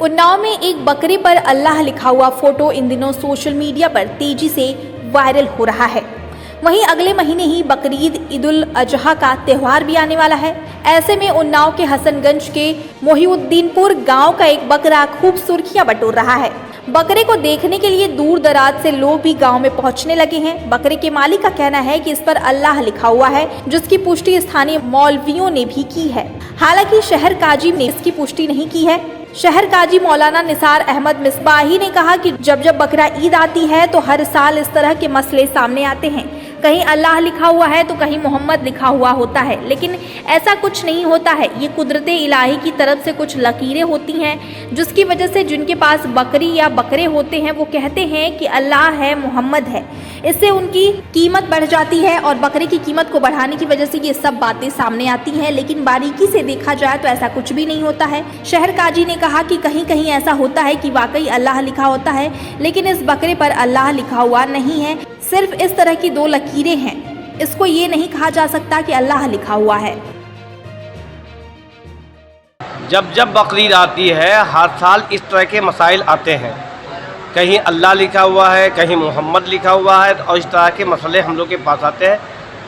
उन्नाव में एक बकरे पर अल्लाह लिखा हुआ फोटो इन दिनों सोशल मीडिया पर तेजी से वायरल हो रहा है। वहीं अगले महीने ही बकरीद ईद उल अजहा का त्यौहार भी आने वाला है। ऐसे में उन्नाव के हसनगंज के मोहिउद्दीनपुर गांव का एक बकरा खूब सुर्खियां बटोर रहा है। बकरे को देखने के लिए दूर दराज से लोग भी गांव में पहुंचने लगे हैं। बकरे के मालिक का कहना है कि इस पर अल्लाह लिखा हुआ है, जिसकी पुष्टि स्थानीय मौलवियों ने भी की है। हालांकि शहर काजी ने इसकी पुष्टि नहीं की है। शहर काजी मौलाना निसार अहमद मिसबाही ने कहा कि जब बकरा ईद आती है तो हर साल इस तरह के मसले सामने आते हैं। कहीं अल्लाह लिखा हुआ है तो कहीं मोहम्मद लिखा हुआ होता है, लेकिन ऐसा कुछ नहीं होता है। ये कुदरते इलाही की तरफ से कुछ लकीरें होती हैं, जिसकी वजह से जिनके पास बकरी या बकरे होते हैं वो कहते हैं कि अल्लाह है, मोहम्मद है। इससे उनकी कीमत बढ़ जाती है और बकरे की कीमत को बढ़ाने की वजह से ये सब बातें सामने आती हैं। लेकिन बारीकी से देखा जाए तो ऐसा कुछ भी नहीं होता है। शहर काजी ने कहा कि कहीं कहीं ऐसा होता है कि वाकई अल्लाह लिखा होता है, लेकिन इस बकरे पर अल्लाह लिखा हुआ नहीं है। सिर्फ इस तरह की दो लकीरें हैं। इसको ये नहीं कहा जा सकता कि अल्लाह लिखा हुआ है। जब बकरीद आती है हर साल इस तरह के मसाइल आते हैं। कहीं अल्लाह लिखा हुआ है, कहीं मोहम्मद लिखा हुआ है, और इस तरह के मसले हम लोग के पास आते हैं।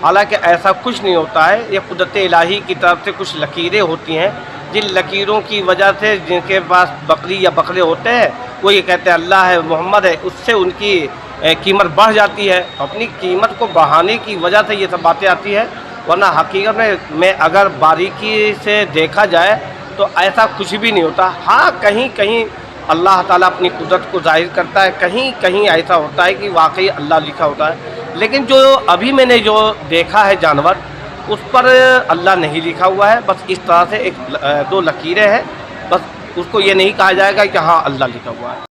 हालांकि ऐसा कुछ नहीं होता है। ये कुदरत इलाही की तरफ से कुछ लकीरें होती हैं, जिन लकीरों की वजह से जिनके पास बकरी या बकरे होते हैं वो ये कहते हैं अल्लाह है, मोहम्मद है, उससे उनकी कीमत बढ़ जाती है। अपनी कीमत को बढ़ाने की वजह से ये सब बातें आती है, वरना हकीकत में अगर बारीकी से देखा जाए तो ऐसा कुछ भी नहीं होता। हाँ, कहीं कहीं अल्लाह ताला अपनी कुदरत को जाहिर करता है, कहीं कहीं ऐसा होता है कि वाकई अल्लाह लिखा होता है। लेकिन जो अभी मैंने जो देखा है जानवर, उस पर अल्लाह नहीं लिखा हुआ है। बस इस तरह से एक दो लकीरें हैं, बस उसको ये नहीं कहा जाएगा कि हाँ अल्लाह लिखा हुआ है।